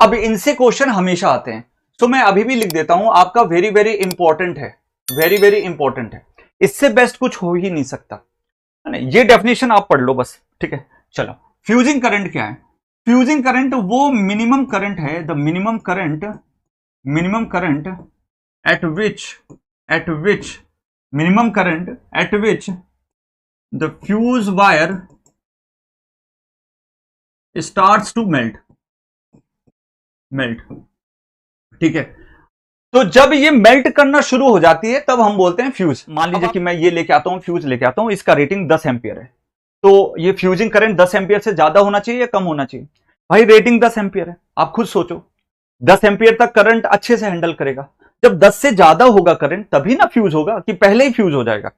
अब इनसे क्वेश्चन हमेशा आते हैं, तो मैं अभी भी लिख देता हूं, आपका वेरी वेरी इंपॉर्टेंट है, वेरी वेरी इंपॉर्टेंट है, इससे बेस्ट कुछ हो ही नहीं सकता, है ना। ये डेफिनेशन आप पढ़ लो बस, ठीक है। चलो, फ्यूजिंग करंट क्या है? फ्यूजिंग करंट वो मिनिमम करंट है, the minimum current at which minimum current at which the fuse wire starts to melt, ठीक है। तो जब ये मेल्ट करना शुरू हो जाती है तब हम बोलते हैं फ्यूज। मान लीजिए कि मैं ये लेके आता हूं, फ्यूज लेके आता हूं, इसका रेटिंग 10 एम्पियर है, तो ये फ्यूजिंग करंट 10 एम्पियर से ज्यादा होना चाहिए या कम होना चाहिए? भाई रेटिंग 10 एम्पियर है, आप खुद सोचो, 10 एम्पियर तक करंट अच्छे से हैंडल करेगा। जब 10 से ज्यादा होगा करंट तभी ना फ्यूज होगा, कि पहले ही फ्यूज हो जाएगा?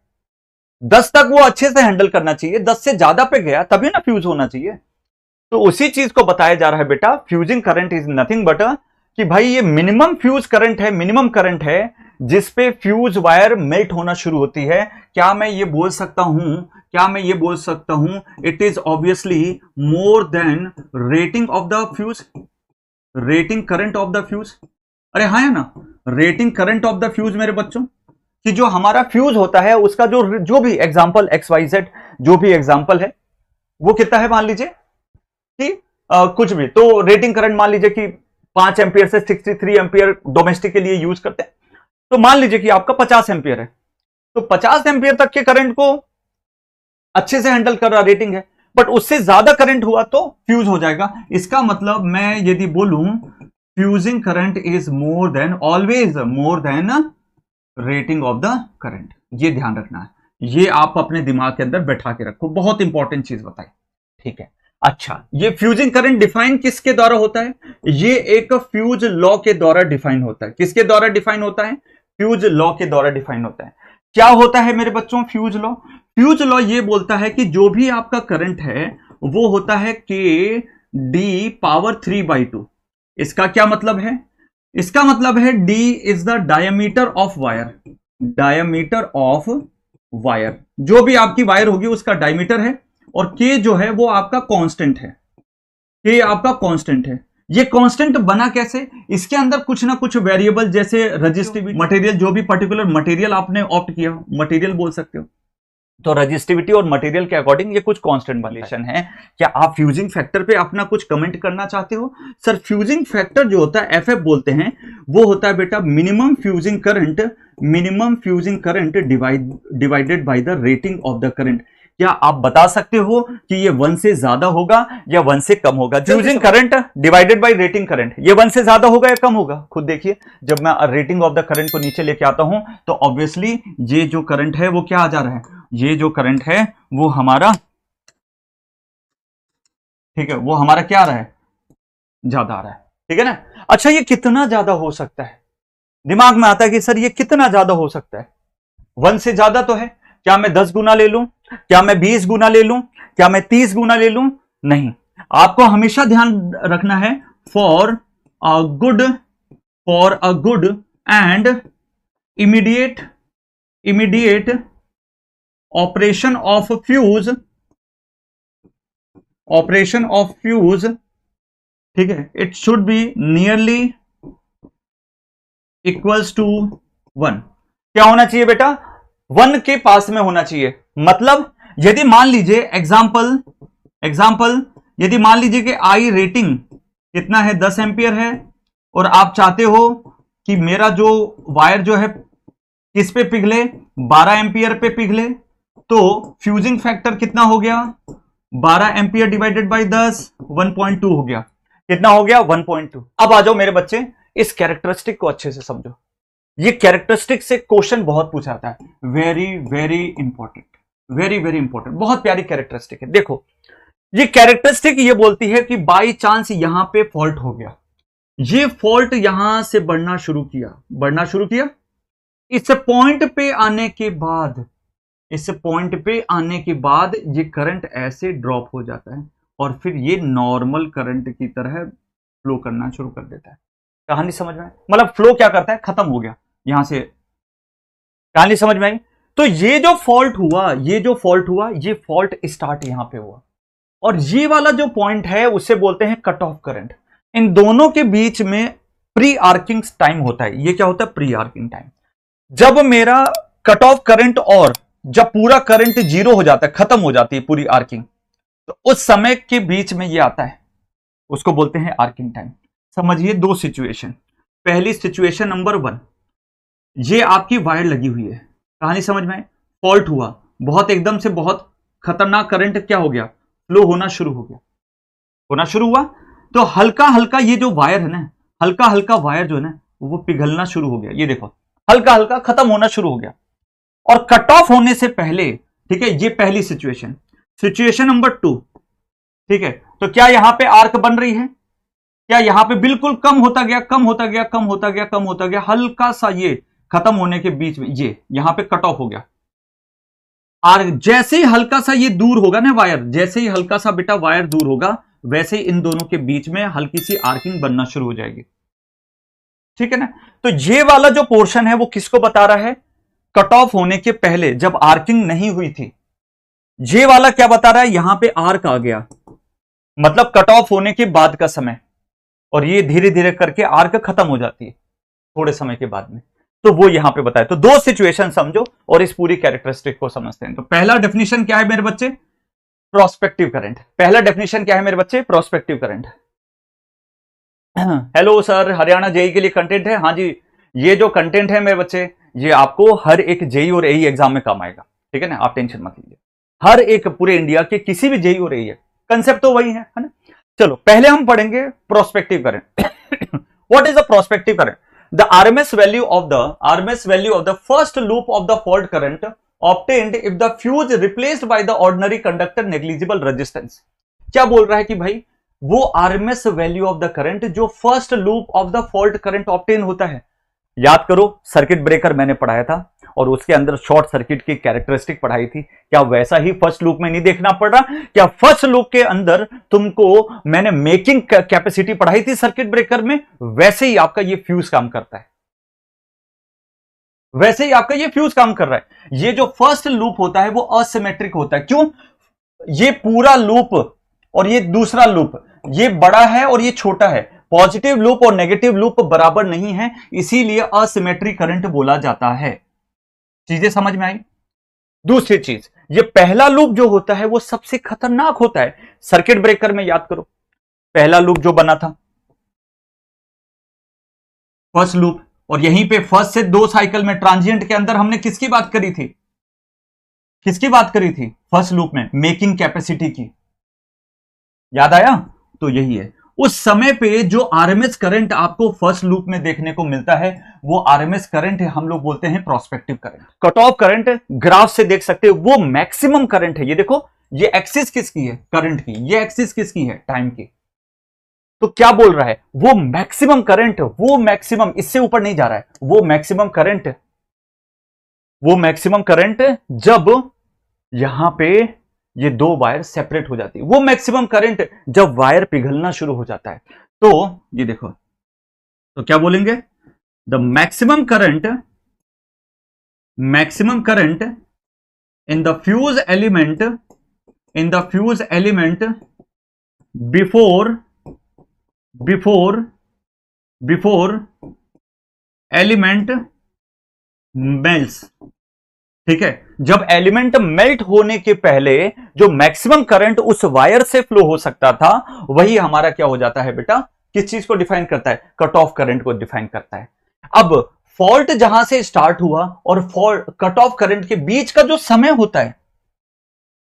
10 तक वो अच्छे से हैंडल करना चाहिए, 10 से ज्यादा पे गया तभी ना फ्यूज होना चाहिए। तो उसी चीज को बताया जा रहा है बेटा, fusing current is nothing but कि भाई ये मिनिमम फ्यूज करंट है, मिनिमम करंट है जिसपे फ्यूज वायर मेल्ट होना शुरू होती है। क्या मैं ये बोल सकता हूं, it is obviously more than rating of the fuse, rating current of the fuse. अरे हाँ है ना, rating current of the fuse मेरे बच्चों, कि जो हमारा फ्यूज होता है उसका जो भी एग्जांपल XYZ जो भी एग्जांपल है वो कितना है, मान लीजिए कि कुछ भी, तो रेटिंग करंट मान लीजिए कि 5 एम्पियर से 63 एम्पियर डोमेस्टिक के लिए यूज करते हैं, तो मान लीजिए कि आपका 50 एम्पियर है, तो 50 एम्पियर तक के करंट को अच्छे से हैंडल कर रहा रेटिंग है, बट उससे ज्यादा करंट हुआ तो फ्यूज हो जाएगा। इसका मतलब मैं यदि बोलूं fusing current is more than, always more than rating of the current, ये ध्यान रखना है, ये आप अपने दिमाग के अंदर बैठा के रखो, बहुत इंपॉर्टेंट चीज बताई, ठीक है। अच्छा, ये फ्यूजिंग करंट डिफाइन किसके द्वारा होता है? ये एक फ्यूज लॉ के द्वारा डिफाइन होता है। किसके द्वारा डिफाइन होता है? फ्यूज लॉ के द्वारा डिफाइन होता है। क्या होता है मेरे बच्चों फ्यूज लॉ? फ्यूज लॉ ये बोलता है कि जो भी आपका करंट है वो होता है K/3/2। इसका क्या मतलब है? इसका मतलब है D is the diameter of wire, diameter of wire, जो भी आपकी वायर होगी उसका डायमीटर है, और K जो है वो आपका कांस्टेंट है, K आपका कांस्टेंट है। ये कांस्टेंट बना कैसे? इसके अंदर कुछ ना कुछ वेरिएबल, जैसे रजिस्टिविटी, मटेरियल, जो भी पर्टिकुलर मटेरियल आपने ऑप्ट किया, मटेरियल बोल सकते हो, तो रजिस्टिविटी और मटेरियल के अकॉर्डिंग ये कुछ कांस्टेंट वैल्यूएशन है। क्या आप फ्यूजिंग फैक्टर पे अपना कुछ कमेंट करना चाहते हो? सर फ्यूजिंग फैक्टर जो होता है FF बोलते हैं, वो होता है बेटा minimum fusing current divided by the rating of the current. क्या आप बता सकते हो कि ये 1 से ज्यादा होगा या 1 से कम होगा? Fusing current divided buy rating current, ये 1 से ज्यादा होगा या कम होगा? खुद देखिए, जब मैं रेटिंग ऑफ द करंट को नीचे लेके आता हूं तो ऑब्वियसली ये जो करंट है वो क्या आ जा रहा है, ये जो करंट है वो हमारा, ठीक है, वो हमारा क्या आ रहा है, ज्यादा आ रहा है, ठीक है ना। अच्छा, ये कितना ज्यादा हो सकता है? दिमाग में आता है कि सर ये कितना ज्यादा हो सकता है? 1 से ज्यादा तो है, क्या मैं 10 गुना ले लूं, क्या मैं 20 गुना ले लूं, क्या मैं 30 गुना ले लूं? नहीं, आपको हमेशा ध्यान रखना है for a good and immediate operation of fuse, ठीक है, it should be nearly equals to 1। क्या होना चाहिए बेटा? 1 के पास में होना चाहिए। मतलब यदि मान लीजिए एग्जाम्पल यदि मान लीजिए कि आई रेटिंग कितना है, 10 एम्पियर है, और आप चाहते हो कि मेरा जो वायर जो है किस पे पिघले, 12 एम्पियर पे पिघले, तो फ्यूजिंग फैक्टर कितना हो गया? 12 एम्पियर डिवाइडेड बाय 10, 1.2 हो गया। कितना हो गया? 1.2। अब आ जाओ मेरे बच्चे, इस कैरेक्टरिस्टिक को अच्छे से समझो। ये कैरेक्टरिस्टिक से क्वेश्चन बहुत पूछा जाता है, very very important, very very important, बहुत प्यारी कैरेक्टरिस्टिक है। देखो, ये कैरेक्टरिस्टिक ये बोलती है कि बाई चांस यहां पे फॉल्ट हो गया, ये फॉल्ट यहां से बढ़ना शुरू किया, इस पॉइंट पे आने के बाद ये करंट ऐसे ड्रॉप हो जाता है और फिर ये नॉर्मल करंट की तरह फ्लो करना शुरू कर देता है। कहानी समझ में आई? मतलब फ्लो क्या करता है, खत्म हो गया यहां से। कहानी समझ में आई? तो ये जो फॉल्ट हुआ, ये फॉल्ट स्टार्ट यहां पे हुआ, और ये वाला जो पॉइंट है उसे बोलते हैं कट ऑफ करंट। इन दोनों के बीच में प्री आर्किंग टाइम होता है। ये क्या होता है? Pre arcing time. जब मेरा कट ऑफ करंट और जब पूरा करंट जीरो हो जाता है, खत्म हो जाती है पूरी आर्किंग, तो उस समय के बीच में ये आता है, उसको बोलते हैं आर्किंग टाइम। समझिए दो सिचुएशन। पहली सिचुएशन नंबर 1, ये आपकी वायर लगी हुई है, कहानी समझ में? फॉल्ट हुआ, बहुत एकदम से बहुत खतरनाक करंट क्या हो गया? फ्लो होना शुरू हो गया, होना शुरू हुआ। तो हल्का हल्का ये जो वायर है ना, हल्का हल्का वायर जो है ना, वो पिघलना शुरू हो गया। ये देखो, हल्का हल्का खत्म होना शुरू हो गया। और कट ऑफ होने से पहले, ठीक है, ये पहली सिचुएशन। सिचुएशन नंबर 2, ठीक है, तो क्या यहां पे आर्क बन रही है? क्या यहां पे बिल्कुल कम होता गया, कम होता गया, कम होता गया, कम होता गया, हल्का सा ये खत्म होने के बीच में ये यहां पे कट ऑफ हो गया। और जैसे ही हल्का सा ये दूर होगा ना वायर, जैसे ही हल्का सा बेटा वायर दूर होगा, वैसे ही इन दोनों के बीच में हल्की सी आर्किंग बनना शुरू हो जाएगी। ठीक है ना? तो ये वाला जो पोर्शन है वो किसको बता रहा है? कट ऑफ होने के पहले जब आर्किंग नहीं हुई थी। ये वाला क्या बता रहा है? यहां पे आर्क आ गया, मतलब कट ऑफ होने के बाद का समय। और ये धीरे धीरे करके आर्क खत्म हो जाती है थोड़े समय के बाद में। तो वो यहां पे बताया। तो दो सिचुएशन समझो और इस पूरी कैरेक्टरिस्टिक को समझते हैं। तो पहला डेफिनेशन क्या है मेरे बच्चे? Prospective current. पहला डेफिनेशन क्या है मेरे बच्चे? Prospective current. Hello sir, Haryana JE के लिए कंटेंट है? हाँ जी, ये जो कंटेंट है मेरे बच्चे, ये आपको हर एक जेई और एई एग्जाम में काम आएगा। ठीक है ना, आप टेंशन मत लीजिए। हर एक पूरे इंडिया के किसी भी जेई और एई है, कंसेप्ट तो वही है ना। चलो पहले हम पढ़ेंगे prospective current. What is the prospective current? The RMS value of the first loop of the fault current obtained if the fuse replaced by the ordinary conductor negligible resistance। क्या बोल रहा है कि भाई वो RMS value of the current जो first loop of the fault current obtain होता है। याद करो, सर्किट ब्रेकर मैंने पढ़ाया था और उसके अंदर शॉर्ट सर्किट की कैरेक्टरिस्टिक पढ़ाई थी। क्या वैसा ही फर्स्ट लूप में नहीं देखना पड़ रहा? क्या फर्स्ट लूप के अंदर तुमको मैंने मेकिंग कैपेसिटी पढ़ाई थी सर्किट ब्रेकर में? वैसे ही आपका ये फ्यूज काम करता है, वैसे ही आपका ये फ्यूज काम कर रहा है। ये जो फर्स्ट लूप होता है वो असिमेट्रिक होता है। क्यों? ये पूरा लूप और ये दूसरा लूप, ये बड़ा है और ये छोटा है। पॉजिटिव लूप और नेगेटिव लूप बराबर नहीं है, इसीलिए असिमेट्रिक करंट बोला जाता है। चीजें समझ में आई? दूसरी चीज, ये पहला लूप जो होता है वो सबसे खतरनाक होता है। सर्किट ब्रेकर में याद करो, पहला लूप जो बना था फर्स्ट लूप, और यहीं पे फर्स्ट से 2 साइकिल में ट्रांजिएंट के अंदर हमने किसकी बात करी थी? किसकी बात करी थी फर्स्ट लूप में? मेकिंग कैपेसिटी की। याद आया? तो यही है। उस समय पे जो आरएमएस करंट आपको फर्स्ट लूप में देखने को मिलता है वो आरएमएस करंट है, हम लोग बोलते हैं prospective current. Cut off current graph से देख सकते हो, वो मैक्सिमम करंट है। ये देखो, ये एक्सिस किसकी है? करंट की। ये एक्सिस किसकी है? टाइम की। तो क्या बोल रहा है? वो मैक्सिमम करंट, वो मैक्सिमम, इससे ऊपर नहीं जा रहा है। वो मैक्सिमम करंट, वो मैक्सिमम करंट जब यहां पे ये 2 वायर सेपरेट हो जाती है। वो मैक्सिमम करंट जब वायर पिघलना शुरू हो जाता है। तो ये देखो, तो क्या बोलेंगे? The maximum current in the fuse element, in the fuse element before element melts. ठीक है, जब एलिमेंट मेल्ट होने के पहले जो मैक्सिमम करंट उस वायर से फ्लो हो सकता था, वही हमारा क्या हो जाता है बेटा? किस चीज को डिफाइन करता है? कट ऑफ करंट को डिफाइन करता है। अब फॉल्ट जहां से स्टार्ट हुआ और फॉल्ट कट ऑफ करंट के बीच का जो समय होता है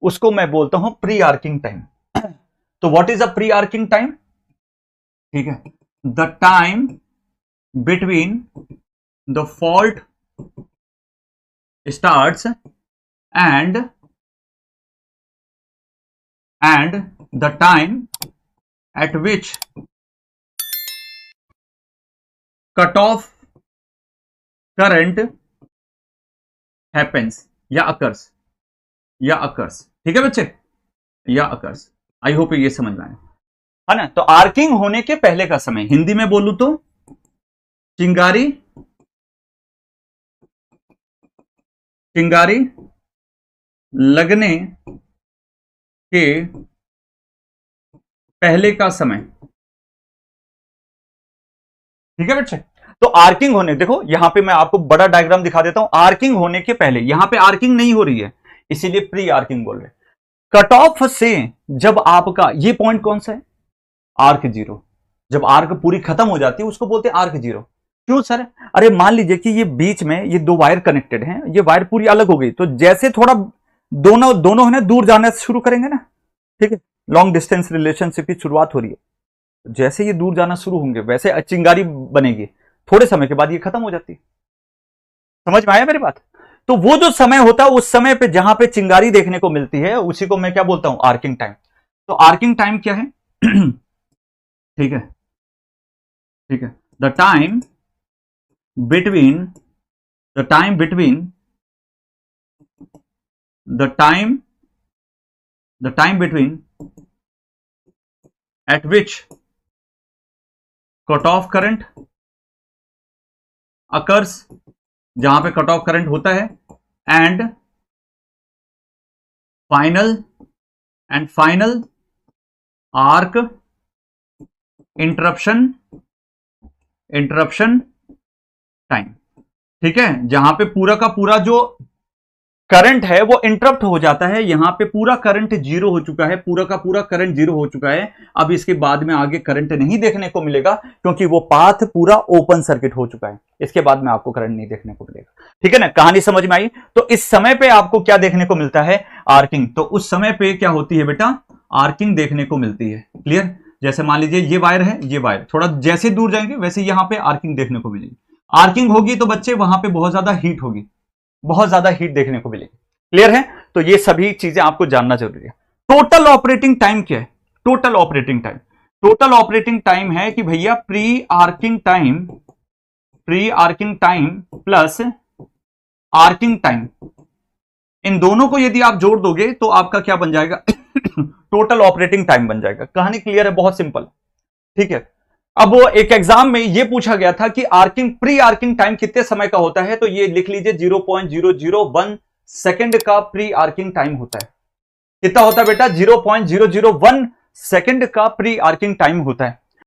उसको मैं बोलता हूं प्री आर्किंग टाइम। तो what is a pre arcing time? ठीक है, the time between the fault starts and the time at which cut off current happens या occurs, ठीक है बच्चे, या occurs। आई होप ये समझ में आए, है ना? तो आर्किंग होने के पहले का समय, हिंदी में बोलूं तो चिंगारी लगने के पहले का समय, ठीक है बच्चे। तो आर्किंग होने, देखो यहां पे मैं आपको बड़ा डायग्राम दिखा देता हूं। आर्किंग होने के पहले यहां पे आर्किंग नहीं हो रही है, इसीलिए प्री आर्किंग बोल रहे। कट ऑफ से जब आपका ये पॉइंट कौन सा है, आर्क जीरो, जब आर्क पूरी खत्म हो जाती है उसको बोलते हैं आर्क जीरो। क्यों सर? अरे मान लीजिए कि ये बीच में ये दो वायर कनेक्टेड हैं, ये वायर पूरी अलग हो गई, तो जैसे थोड़ा दोनों दोनों है ना दूर जाना शुरू करेंगे ना, ठीक है, लॉन्ग डिस्टेंस रिलेशनशिप की शुरुआत हो रही है, जैसे ये दूर जाना शुरू होंगे वैसे चिंगारी बनेगी, थोड़े समय के बाद ये खत्म हो जाती है। समझ में आया मेरी बात? तो वो जो समय होता है उस समय पे जहां पे चिंगारी देखने को मिलती है उसी को मैं क्या बोलता हूं, आर्किंग टाइम। तो आर्किंग टाइम क्या है? ठीक है, ठीक है, the time between the time between the time between at which cut off current occurs, जहां पे कट ऑफ करंट होता है, and final arc interruption time. ठीक है, जहां पे पूरा का पूरा जो करंट है वो इंटरप्ट हो जाता है, यहां पे पूरा करंट जीरो हो चुका है, पूरा का पूरा करंट जीरो हो चुका है। अब इसके बाद में आगे करंट नहीं देखने को मिलेगा क्योंकि वो पाथ पूरा ओपन सर्किट हो चुका है, इसके बाद में आपको करंट नहीं देखने को मिलेगा। ठीक है ना, कहानी समझ में आई? तो इस समय पे आपको क्या देखने को मिलता है, आर्किंग। तो उस समय पे क्या होती है बेटा, आर्किंग देखने को मिलती है। क्लियर? जैसे मान लीजिए ये वायर है, ये वायर थोड़ा जैसे दूर जाएंगे वैसे यहां पे आर्किंग देखने को मिलेगी। आर्किंग होगी तो बच्चे वहां पे बहुत ज्यादा हीट होगी, बहुत ज्यादा हीट देखने को मिलेगी। क्लियर है? तो ये सभी चीजें आपको जानना जरूरी है। टोटल ऑपरेटिंग टाइम क्या है? टोटल ऑपरेटिंग टाइम है कि भैया pre arcing time plus arcing time, इन दोनों को यदि आप जोड़ दोगे तो आपका क्या बन जाएगा टोटल ऑपरेटिंग टाइम बन जाएगा। कहानी क्लियर है? बहुत सिंपल। ठीक है, अब वो एक एग्जाम में ये पूछा गया था कि प्री आर्किंग टाइम कितने समय का होता है, तो ये लिख लीजिए 0.001 सेकंड का प्री आर्किंग टाइम होता है। कितना होता है बेटा? 0.001 सेकंड का प्री आर्किंग टाइम होता है।